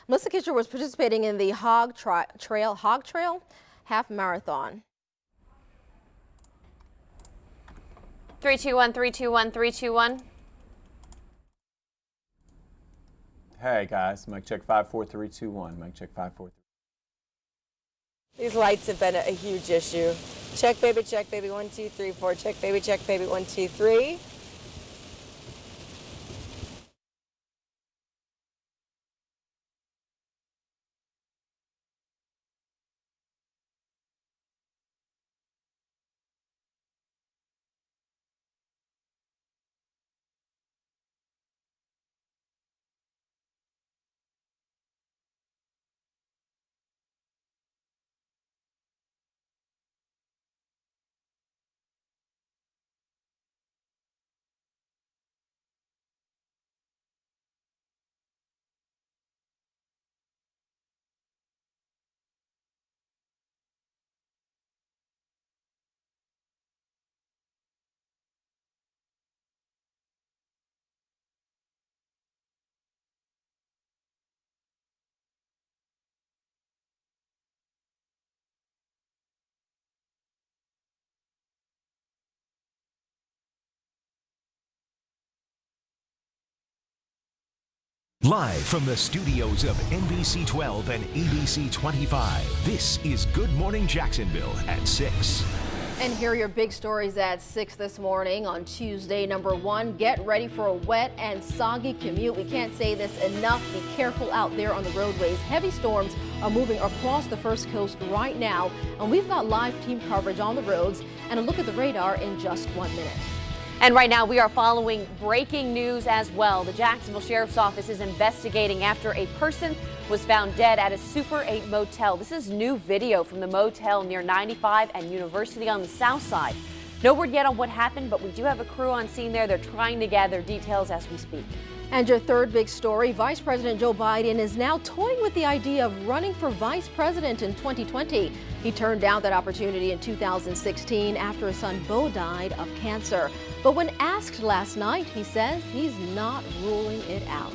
Melissa Kitcher was participating in the Hog Trail half marathon. 321, 321, 321. Hey guys, mic check 54321. Mic check 543. These lights have been a huge issue. Check baby, 1 2 3 4. Check baby, 1 2 3. Live from the studios of NBC 12 and ABC 25, this is Good Morning Jacksonville at 6. And here are your big stories at 6 this morning on Tuesday. Number 1, get ready for a wet and soggy commute. We can't say this enough. Be careful out there on the roadways. Heavy storms are moving across the First Coast right now, and we've got live team coverage on the roads and a look at the radar in just 1 minute. And right now we are following breaking news as well. The Jacksonville Sheriff's Office is investigating after a person was found dead at a Super 8 motel. This is new video from the motel near 95 and University on the south side. No word yet on what happened, but we do have a crew on scene there. They're trying to gather details as we speak. And your third big story, Vice President Joe Biden is now toying with the idea of running for vice president in 2020. He turned down that opportunity in 2016 after his son Beau died of cancer. But when asked last night, he says he's not ruling it out.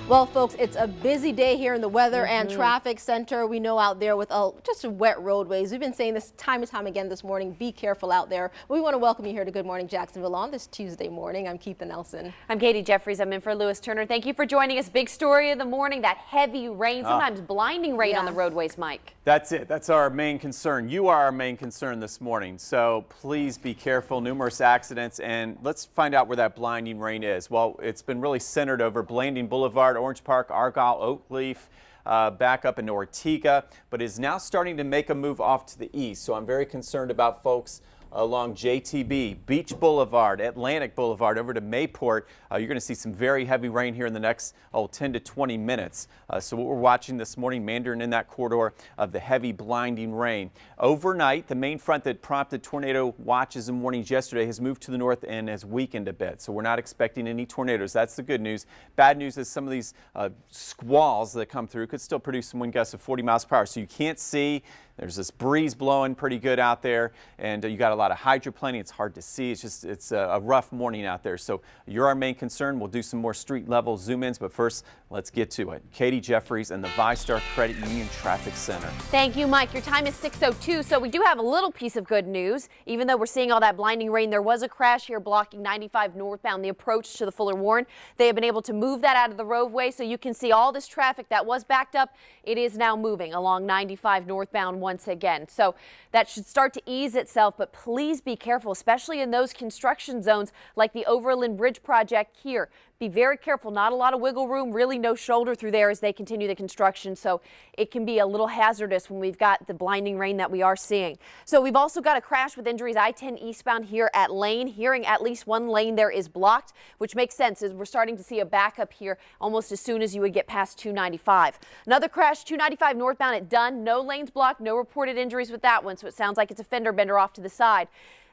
Well, folks, it's a busy day here in the weather and traffic center. We know out there with just wet roadways. We've been saying this time and time again this morning, be careful out there. We want to welcome you here to Good Morning Jacksonville on this Tuesday morning. I'm Keitha Nelson. I'm Katie Jeffries. I'm in for Lewis Turner. Thank you for joining us. Big story of the morning, that heavy rain, sometimes blinding rain on the roadways, Mike. That's it. That's our main concern. You are our main concern this morning. So please be careful. Numerous accidents. And let's find out where that blinding rain is. Well, it's been really centered over Blanding Boulevard, Orange Park, Argyle, Oakleaf, back up into Ortega, but is now starting to make a move off to the east. So I'm very concerned about folks along JTB, Beach Boulevard, Atlantic Boulevard, over to Mayport. You're going to see some very heavy rain here in the next 10 to 20 minutes. So what we're watching this morning, Mandarin in that corridor of the heavy blinding rain. Overnight, the main front that prompted tornado watches and warnings yesterday has moved to the north and has weakened a bit. So we're not expecting any tornadoes. That's the good news. Bad news is some of these squalls that come through could still produce some wind gusts of 40 miles per hour. So you can't see. There's this breeze blowing pretty good out there, and you got a lot of hydroplaning. It's hard to see. It's a rough morning out there. So you're our main concern. We'll do some more street level zoom ins, but first let's get to it. Katie Jeffries and the VyStar Credit Union Traffic Center. Thank you, Mike. Your time is 6:02, so we do have a little piece of good news. Even though we're seeing all that blinding rain, there was a crash here blocking 95 northbound, the approach to the Fuller Warren. They have been able to move that out of the roadway, so you can see all this traffic that was backed up. It is now moving along 95 northbound once again. So that should start to ease itself, but please be careful, especially in those construction zones like the Overland Bridge project here. Be very careful. Not a lot of wiggle room, really no shoulder through there as they continue the construction. So it can be a little hazardous when we've got the blinding rain that we are seeing. So we've also got a crash with injuries I-10 eastbound here at Lane. Hearing at least one lane there is blocked, which makes sense as we're starting to see a backup here almost as soon as you would get past 295. Another crash 295 northbound at Dunn. No lanes blocked, no reported injuries with that one. So it sounds like it's a fender bender off to the side.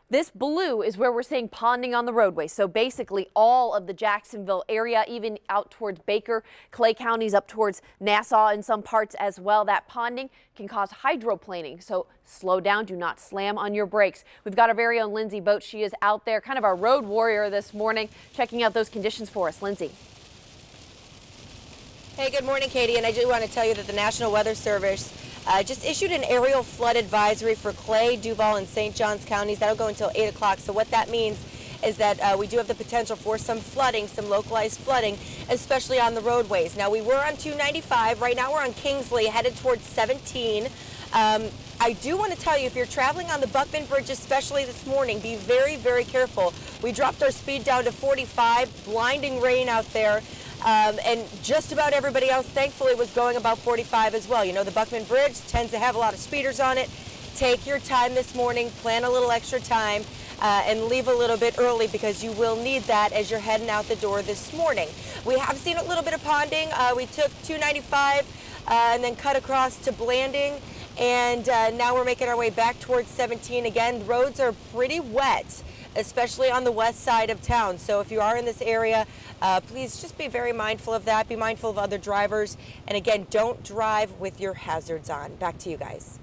This blue is where we're seeing ponding on the roadway. So basically all of the Jacksonville area, even out towards Baker, Clay counties, up towards Nassau in some parts as well. That ponding can cause hydroplaning. So slow down. Do not slam on your brakes. We've got our very own Lindsay Boat. She is out there, kind of our road warrior this morning, checking out those conditions for us. Lindsay. Hey, good morning, Katie. And I do want to tell you that the National Weather Service just issued an aerial flood advisory for Clay, Duval, and St. Johns counties. That'll go until 8 o'clock. So what that means is that we do have the potential for some flooding, some localized flooding, especially on the roadways. Now, we were on 295. Right now, we're on Kingsley, headed towards 17. I do want to tell you, if you're traveling on the Buckman Bridge, especially this morning, be very, very careful. We dropped our speed down to 45, blinding rain out there. And just about everybody else, thankfully, was going about 45 as well. You know, the Buckman Bridge tends to have a lot of speeders on it. Take your time this morning, plan a little extra time, and leave a little bit early because you will need that as you're heading out the door this morning. We have seen a little bit of ponding. We took 295 and then cut across to Blanding. And now we're making our way back towards 17 again. The roads are pretty wet, especially on the west side of town. So if you are in this area, please just be very mindful of that. Be mindful of other drivers. And again, don't drive with your hazards on. Back to you guys.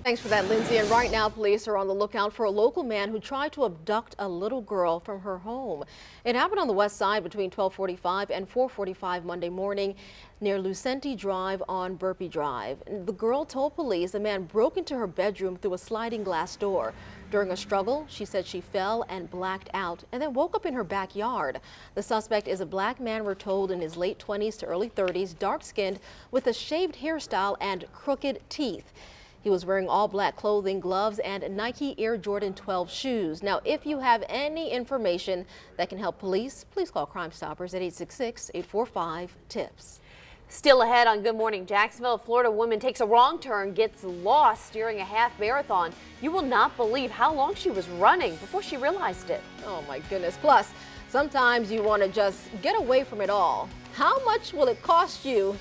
Thanks for that, Lindsay. And right now, police are on the lookout for a local man who tried to abduct a little girl from her home. It happened on the west side between 12:45 and 4:45 Monday morning near Lucente Drive on Burpee Drive. The girl told police a man broke into her bedroom through a sliding glass door. During a struggle, she said she fell and blacked out and then woke up in her backyard. The suspect is a black man, we're told, in his late 20s to early 30s, dark-skinned with a shaved hairstyle and crooked teeth. He was wearing all black clothing, gloves, and Nike Air Jordan 12 shoes. Now, if you have any information that can help police, please call Crime Stoppers at 866-845-TIPS. Still ahead on Good Morning Jacksonville, a Florida woman takes a wrong turn, gets lost during a half marathon. You will not believe how long she was running before she realized it. Oh my goodness. Plus, sometimes you want to just get away from it all. How much will it cost you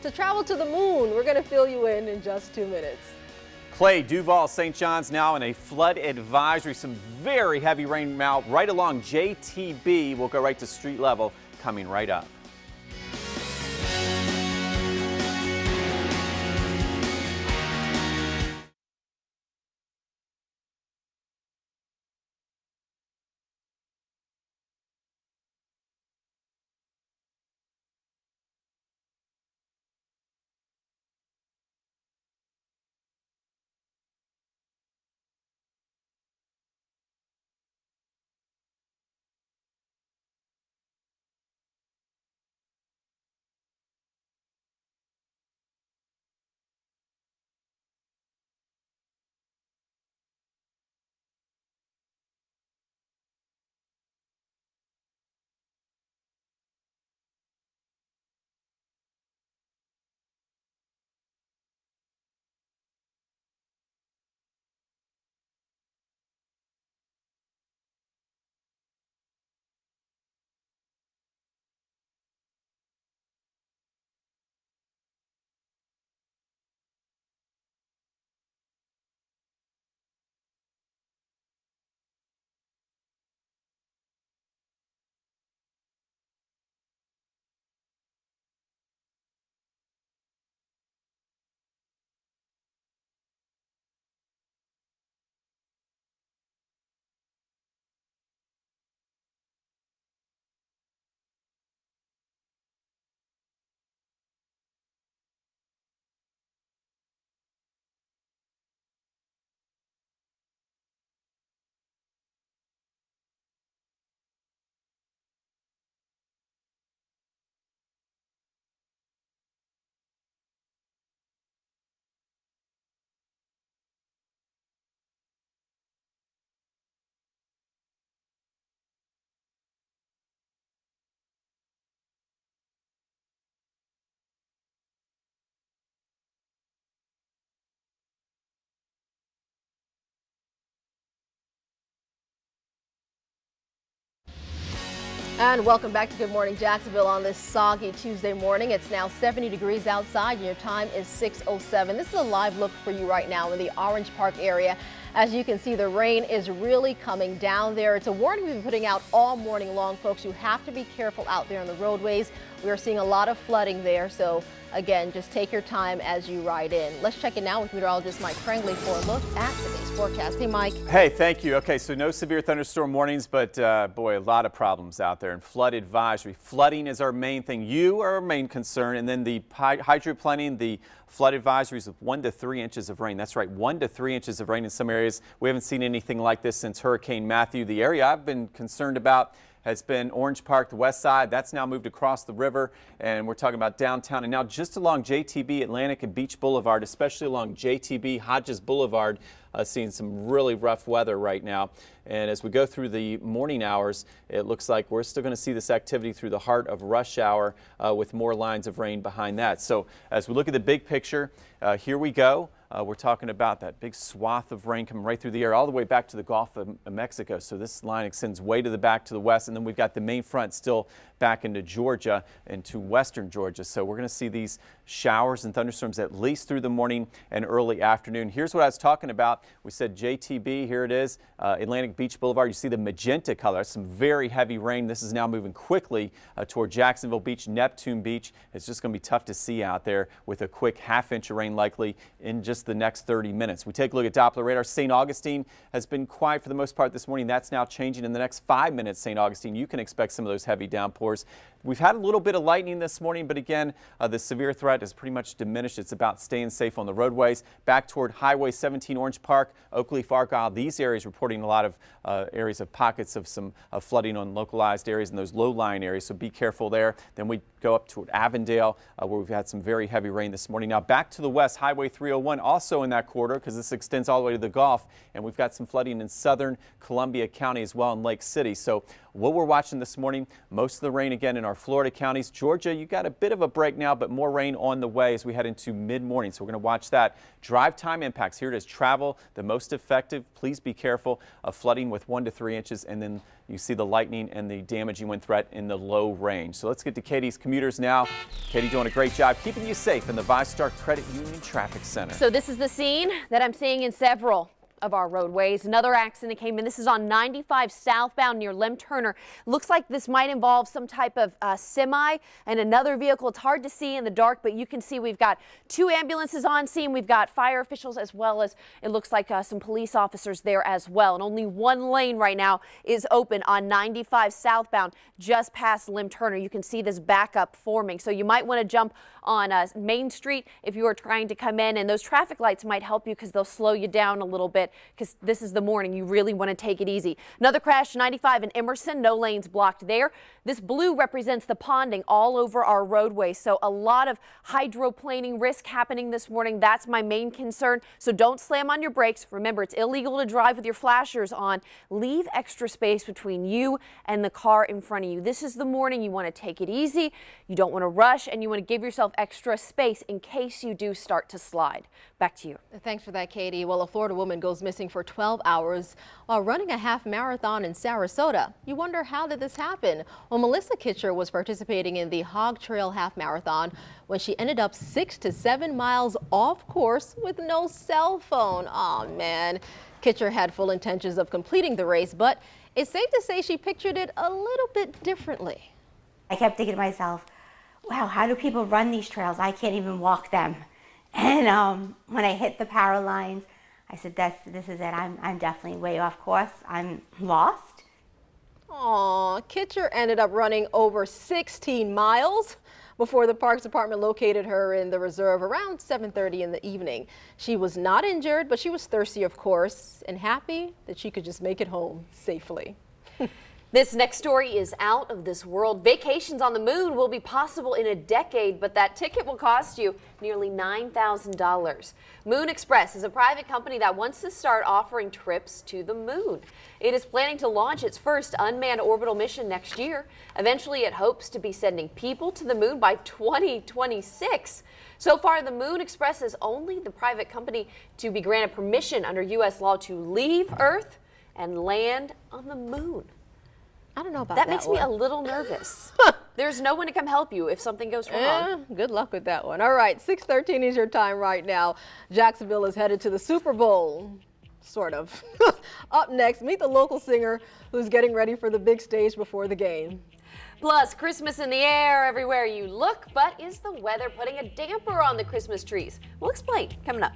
to travel to the moon? We're going to fill you in just 2 minutes. Clay, Duval, St. John's now in a flood advisory. Some very heavy rain now right along JTB. We'll go right to street level coming right up. And welcome back to Good Morning Jacksonville on this soggy Tuesday morning. It's now 70 degrees outside and your time is 6:07. This is a live look for you right now in the Orange Park area. As you can see, the rain is really coming down there. It's a warning we've been putting out all morning long, folks. You have to be careful out there on the roadways. We are seeing a lot of flooding there, so again, just take your time as you ride in. Let's check it now with meteorologist Mike Prangley for a look at today's forecast. Hey, Mike. Hey, thank you. Okay, so no severe thunderstorm warnings, but boy, a lot of problems out there. And flood advisory. Flooding is our main thing. You are our main concern. And then the hydroplanning, the flood advisories of 1 to 3 inches of rain. That's right, 1 to 3 inches of rain in some areas. We haven't seen anything like this since Hurricane Matthew. The area I've been concerned about has been Orange Park, the west side. That's now moved across the river, and we're talking about downtown. And now just along JTB, Atlantic, and Beach Boulevard, especially along JTB, Hodges Boulevard, seeing some really rough weather right now. And as we go through the morning hours, it looks like we're still going to see this activity through the heart of rush hour with more lines of rain behind that. So as we look at the big picture, here we go. We're talking about that big swath of rain coming right through the air all the way back to the Gulf of Mexico. So this line extends way to the back to the west, and then we've got the main front still back into Georgia and to western Georgia. So we're going to see these showers and thunderstorms at least through the morning and early afternoon. Here's what I was talking about. We said JTB, here it is, Atlantic Beach Boulevard. You see the magenta color. That's some very heavy rain. This is now moving quickly toward Jacksonville Beach, Neptune Beach. It's just going to be tough to see out there with a quick half-inch of rain likely in just the next 30 minutes. We take a look at Doppler radar. St. Augustine has been quiet for the most part this morning. That's now changing in the next 5 minutes. St. Augustine, you can expect some of those heavy downpours. We've had a little bit of lightning this morning, but again, the severe threat is pretty much diminished. It's about staying safe on the roadways. Back toward Highway 17, Orange Park, Oakleaf, Argyle, these areas reporting a lot of areas of pockets of some flooding on localized areas in those low-lying areas, so be careful there. Then we go up toward Avondale, where we've had some very heavy rain this morning. Now back to the west, Highway 301, also in that corridor, because this extends all the way to the Gulf, and we've got some flooding in southern Columbia County as well in Lake City. So what we're watching this morning, most of the rain again in our Florida counties. Georgia, you got a bit of a break now, but more rain on the way as we head into mid-morning. So we're going to watch that. Drive time impacts. Here it is. Travel, the most effective. Please be careful of flooding with 1 to 3 inches. And then you see the lightning and the damaging wind threat in the low range. So let's get to Katie's commuters now. Katie doing a great job keeping you safe in the VyStar Credit Union Traffic Center. So this is the scene that I'm seeing in several of our roadways. Another accident came in. This is on 95 southbound near Lem Turner. Looks like this might involve some type of semi and another vehicle. It's hard to see in the dark, but you can see we've got 2 ambulances on scene. We've got fire officials as well as it looks like some police officers there as well. And only one lane right now is open on 95 southbound just past Lem Turner. You can see this backup forming. So you might want to jump on Main Street if you are trying to come in, and those traffic lights might help you because they'll slow you down a little bit because this is the morning. You really want to take it easy. Another crash, 95 in Emerson, no lanes blocked there. This blue represents the ponding all over our roadway, so a lot of hydroplaning risk happening this morning. That's my main concern, so don't slam on your brakes. Remember, it's illegal to drive with your flashers on. Leave extra space between you and the car in front of you. This is the morning. You want to take it easy. You don't want to rush, and you want to give yourself extra space in case you do start to slide. Back to you. Thanks for that, Katie. Well, a Florida woman goes missing for 12 hours while running a half marathon in Sarasota. You wonder, how did this happen? Well, Melissa Kitcher was participating in the Hog Trail half marathon when she ended up 6 to 7 miles off course with no cell phone. Oh man. Kitcher had full intentions of completing the race, but it's safe to say she pictured it a little bit differently. I kept thinking to myself, wow, how do people run these trails? I can't even walk them. And when I hit the power lines, I said, this is it. I'm definitely way off course. I'm lost. Aw, Kitcher ended up running over 16 miles before the Parks Department located her in the reserve around 7:30 in the evening. She was not injured, but she was thirsty, of course, and happy that she could just make it home safely. This next story is out of this world. Vacations on the moon will be possible in a decade, but that ticket will cost you nearly $9,000. Moon Express is a private company that wants to start offering trips to the moon. It is planning to launch its first unmanned orbital mission next year. Eventually, it hopes to be sending people to the moon by 2026. So far, the Moon Express is only the private company to be granted permission under U.S. law to leave Earth and land on the moon. I don't know about that. That makes one. me a little nervous. There's no one to come help you if something goes wrong. Good luck with that one. All right, 6:13 is your time right now. Jacksonville is headed to the Super Bowl. Sort of. Up next, meet the local singer who's getting ready for the big stage before the game. Plus, Christmas in the air everywhere you look, but is the weather putting a damper on the Christmas trees? We'll explain coming up.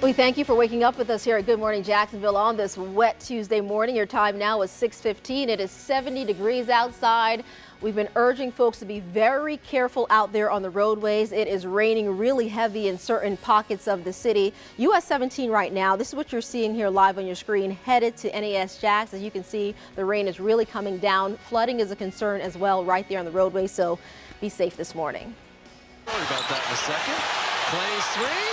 We thank you for waking up with us here at Good Morning Jacksonville on this wet Tuesday morning. Your time now is 6:15. It is 70 degrees outside. We've been urging folks to be very careful out there on the roadways. It is raining really heavy in certain pockets of the city. US 17 right now. This is what you're seeing here live on your screen, headed to NAS Jacks. As you can see, the rain is really coming down. Flooding is a concern as well right there on the roadway, so be safe this morning. Sorry about that in a second. Clay's three.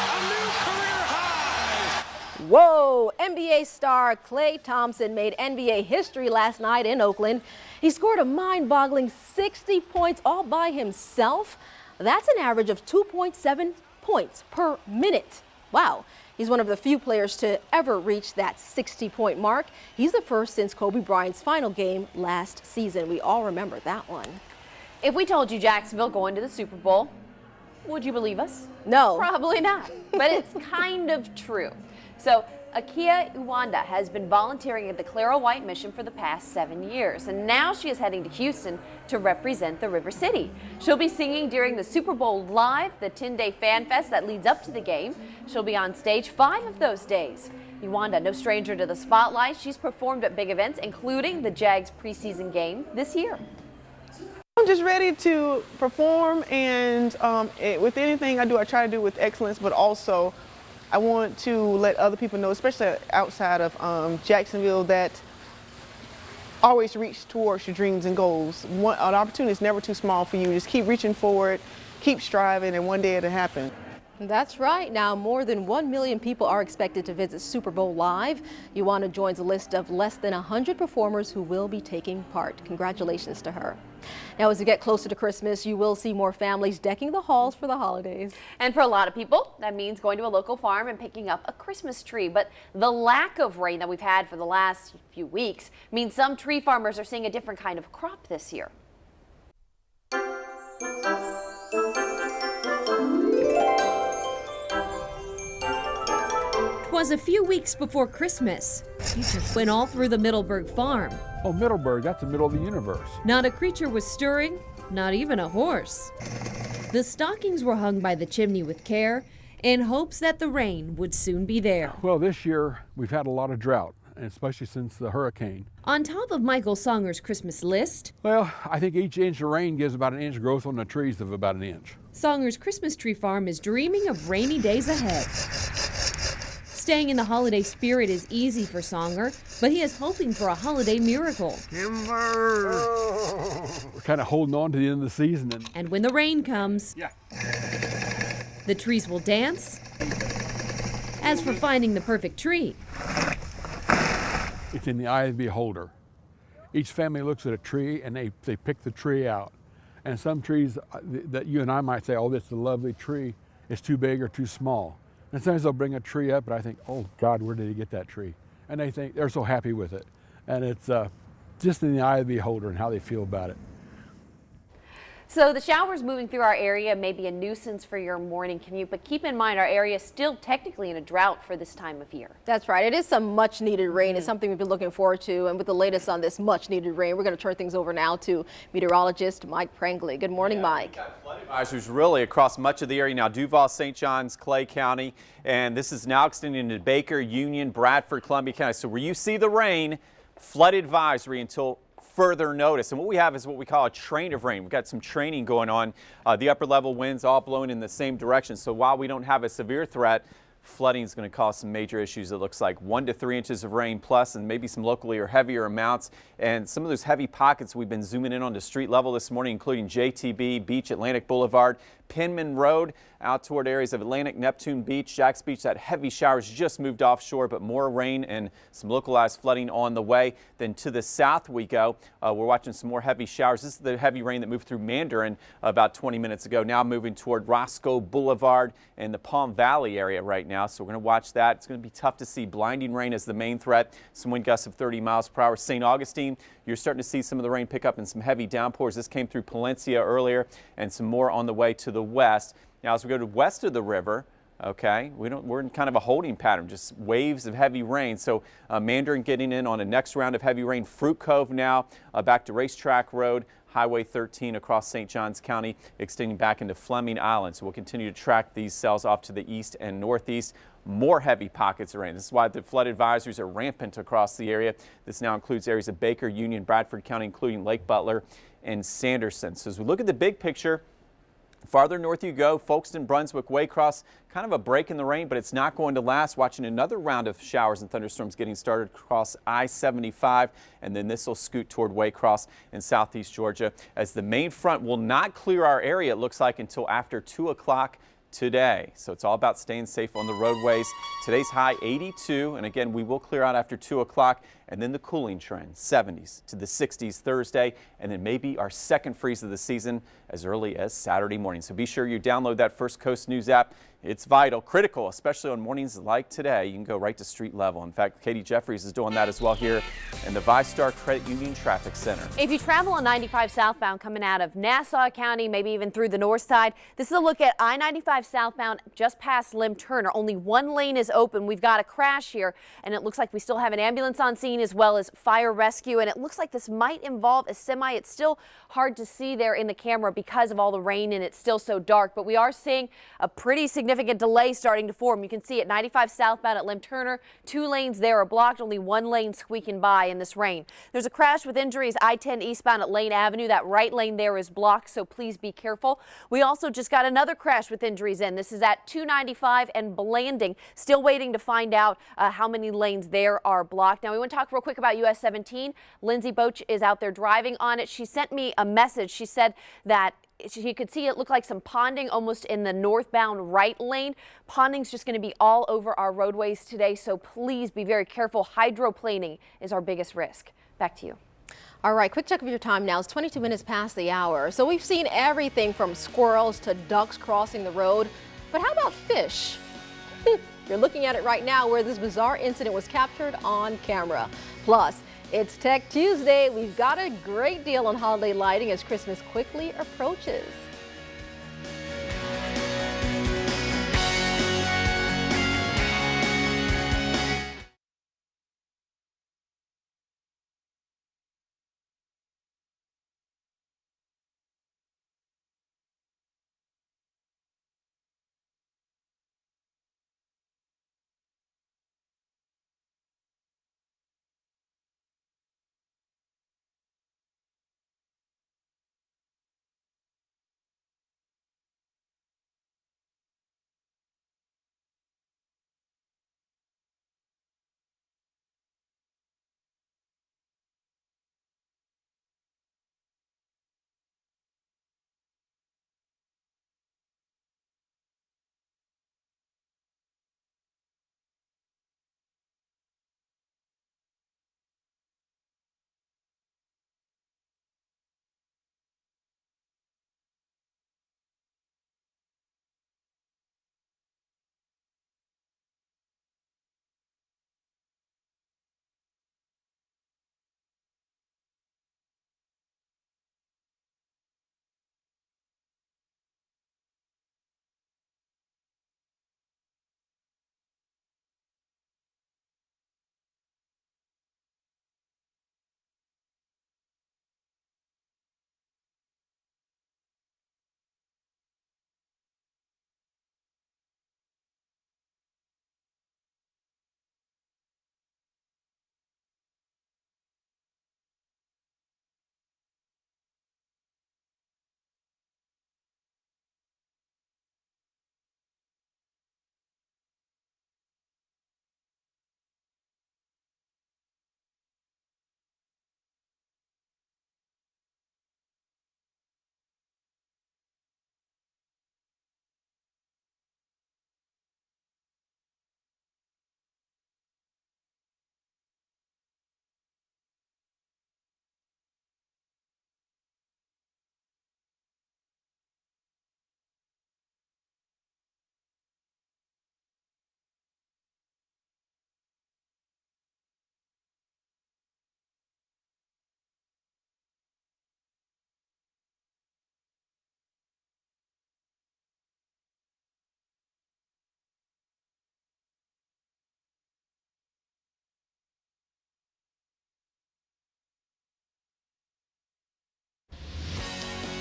A new career high! Whoa! NBA star Klay Thompson made NBA history last night in Oakland. He scored a mind-boggling 60 points all by himself. That's an average of 2.7 points per minute. Wow. He's one of the few players to ever reach that 60-point mark. He's the first since Kobe Bryant's final game last season. We all remember that one. If we told you Jacksonville going to the Super Bowl, would you believe us? No. Probably not, but it's kind of true. So Akia Uwanda has been volunteering at the Clara White Mission for the past 7 years, and now she is heading to Houston to represent the River City. She'll be singing during the Super Bowl Live, the 10-day fan fest that leads up to the game. She'll be on stage 5 of those days. Uwanda, no stranger to the spotlight. She's performed at big events, including the Jags preseason game this year. I'm just ready to perform, and with anything I do, I try to do with excellence, but also I want to let other people know, especially outside of Jacksonville, that always reach towards your dreams and goals. An opportunity is never too small for you. Just keep reaching for it, keep striving, and one day it'll happen. That's right. Now, more than 1 million people are expected to visit Super Bowl Live. Uwanda joins a list of less than 100 performers who will be taking part. Congratulations to her. Now, as we get closer to Christmas, you will see more families decking the halls for the holidays. And for a lot of people, that means going to a local farm and picking up a Christmas tree. But the lack of rain that we've had for the last few weeks means some tree farmers are seeing a different kind of crop this year. Was a few weeks before Christmas. He just went all through the Middleburg farm. Oh, Middleburg, that's the middle of the universe. Not a creature was stirring, not even a horse. The stockings were hung by the chimney with care in hopes that the rain would soon be there. Well, this year we've had a lot of drought, and especially since the hurricane. On top of Michael Songer's Christmas list, Well, I think each inch of rain gives about an inch growth on the trees of about an inch. Songer's Christmas tree farm is dreaming of rainy days ahead. Staying in the holiday spirit is easy for Songer, but he is hoping for a holiday miracle. We're kind of holding on to the end of the season. And when the rain comes, Yeah. the trees will dance. As for finding the perfect tree, It's in the eye of the beholder. Each family looks at a tree and they pick the tree out. And some trees that you and I might say, oh, this is a lovely tree, it's too big or too small. And sometimes they'll bring a tree up and I think, oh God, where did he get that tree? And they think they're so happy with it. And it's just in the eye of the beholder and how they feel about it. So the showers moving through our area may be a nuisance for your morning commute, but keep in mind our area is still technically in a drought for this time of year. That's right. It is some much needed rain. It's something we've been looking forward to. And with the latest on this much needed rain, we're going to turn things over now to meteorologist Mike Prangley. Good morning, Mike. We've got flood advisories really across much of the area now. Duval, St. Johns, Clay County, and this is now extending into Baker, Union, Bradford, Columbia County. So where you see the rain, flood advisory until further notice. And what we have is what we call a train of rain. We've got some training going on. The upper level winds all blowing in the same direction. So while we don't have a severe threat, flooding is going to cause some major issues. It looks like 1 to 3 inches of rain plus, and maybe some locally or heavier amounts. And some of those heavy pockets we've been zooming in on to street level this morning, including JTB, Beach, Atlantic Boulevard, Penman Road, out toward areas of Atlantic, Neptune Beach, Jacks Beach. That heavy showers just moved offshore, but more rain and some localized flooding on the way. Then to the south we go. We're watching some more heavy showers. This is the heavy rain that moved through Mandarin about 20 minutes ago. Now moving toward Roscoe Boulevard and the Palm Valley area right now. So we're going to watch that. It's going to be tough to see. Blinding rain as the main threat. Some wind gusts of 30 miles per hour. St. Augustine, you're starting to see some of the rain pick up and some heavy downpours. This came through Palencia earlier and some more on the way to the west. Now as we go to west of the river, okay, we're in kind of a holding pattern, just waves of heavy rain. So Mandarin getting in on a next round of heavy rain. Fruit Cove now back to Racetrack Road, Highway 13 across St. Johns County, extending back into Fleming Island. So we'll continue to track these cells off to the east and northeast. More heavy pockets of rain. This is why the flood advisories are rampant across the area. This now includes areas of Baker, Union, Bradford County, including Lake Butler and Sanderson. So as we look at the big picture, farther north you go, Folkestone, Brunswick, Waycross, kind of a break in the rain, but it's not going to last. Watching another round of showers and thunderstorms getting started across I-75, and then this will scoot toward Waycross in southeast Georgia as the main front will not clear our area, it looks like, until after 2 o'clock today. So it's all about staying safe on the roadways. Today's high 82, and again, we will clear out after 2 o'clock, and then the cooling trend, 70s to the 60s Thursday, and then maybe our second freeze of the season as early as Saturday morning. So be sure you download that First Coast News app. It's vital, critical, especially on mornings like today. You can go right to street level. In fact, Katie Jeffries is doing that as well here in the VyStar Credit Union Traffic Center. If you travel on 95 southbound coming out of Nassau County, maybe even through the north side, this is a look at I-95 southbound just past Lim Turner. Only one lane is open. We've got a crash here, and it looks like we still have an ambulance on scene as well as fire rescue, and it looks like this might involve a semi. It's still hard to see there in the camera because of all the rain and it's still so dark, but we are seeing a pretty significant delay starting to form. You can see at 95 southbound at Lim Turner, 2 lanes there are blocked, only 1 lane squeaking by in this rain. There's a crash with injuries I-10 eastbound at Lane Avenue. That right lane there is blocked, so please be careful. We also just got another crash with injuries in. This is at 295 and Blanding. Still waiting to find out how many lanes there are blocked. Now we want to talk real quick about US 17. Lindsay Boach is out there driving on it. She sent me a message. She said that she could see it look like some ponding almost in the northbound right lane. Ponding's just going to be all over our roadways today, so please be very careful. Hydroplaning is our biggest risk. Back to you. All right, quick check of your time now. It's 22 minutes past the hour. So we've seen everything from squirrels to ducks crossing the road. But how about fish? You're looking at it right now where this bizarre incident was captured on camera. Plus, it's Tech Tuesday. We've got a great deal on holiday lighting as Christmas quickly approaches.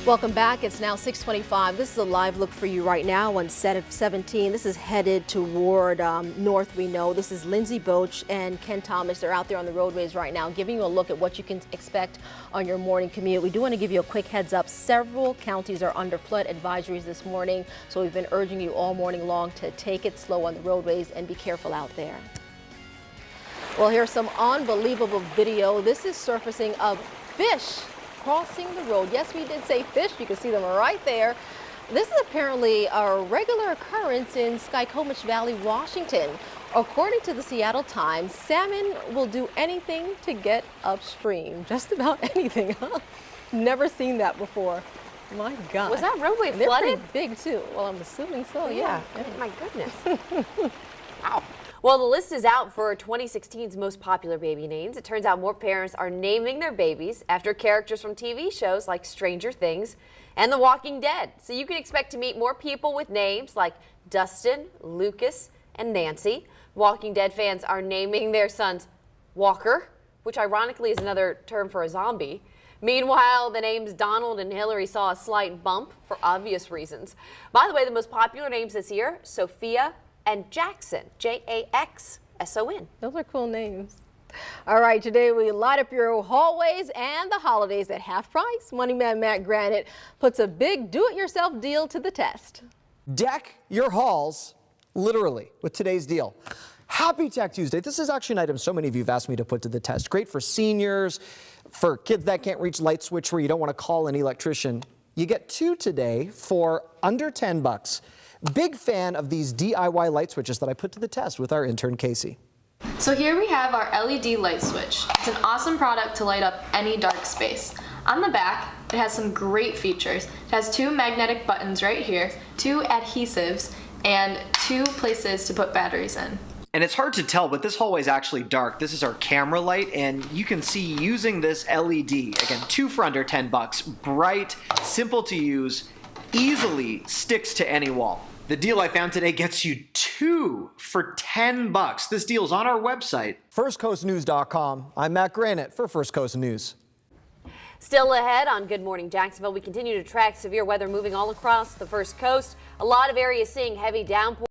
Welcome back. It's now 6:25. This is a live look for you right now on set of 17. This is headed toward north, we know. This is Lindsay Boach and Ken Thomas. They're out there on the roadways right now giving you a look at what you can expect on your morning commute. We do want to give you a quick heads up. Several counties are under flood advisories this morning, so we've been urging you all morning long to take it slow on the roadways and be careful out there. Well, here's some unbelievable video. This is surfacing of fish crossing the road. Yes, we did say fish. You can see them right there. This is apparently a regular occurrence in Skykomish Valley, Washington. According to the Seattle Times, salmon will do anything to get upstream. Just about anything, huh? Never seen that before. My God. Was that roadway They're flooded? pretty big too. Well, I'm assuming so, yeah. My goodness. Wow. Well, the list is out for 2016's most popular baby names. It turns out more parents are naming their babies after characters from TV shows like Stranger Things and The Walking Dead. So you can expect to meet more people with names like Dustin, Lucas, and Nancy. Walking Dead fans are naming their sons Walker, which ironically is another term for a zombie. Meanwhile, the names Donald and Hillary saw a slight bump for obvious reasons. By the way, the most popular names this year, Sophia and Jackson, Jackson. Those are cool names. All right, today we light up your hallways and the holidays at half price. Money Man Matt Granite puts a big do-it-yourself deal to the test. Deck your halls, literally, with today's deal. Happy Tech Tuesday. This is actually an item so many of you have asked me to put to the test. Great for seniors, for kids that can't reach light switch where you don't want to call an electrician. You get 2 today for under 10 bucks. Big fan of these DIY light switches that I put to the test with our intern Casey. So here we have our LED light switch. It's an awesome product to light up any dark space. On the back, it has some great features. It has 2 magnetic buttons right here, 2 adhesives, and 2 places to put batteries in. And it's hard to tell, but this hallway is actually dark. This is our camera light, and you can see using this LED, again, 2 for under 10 bucks, bright, simple to use, easily sticks to any wall. The deal I found today gets you 2 for 10 bucks. This deal is on our website, firstcoastnews.com. I'm Matt Granite for First Coast News. Still ahead on Good Morning Jacksonville, we continue to track severe weather moving all across the First Coast. A lot of areas seeing heavy downpours.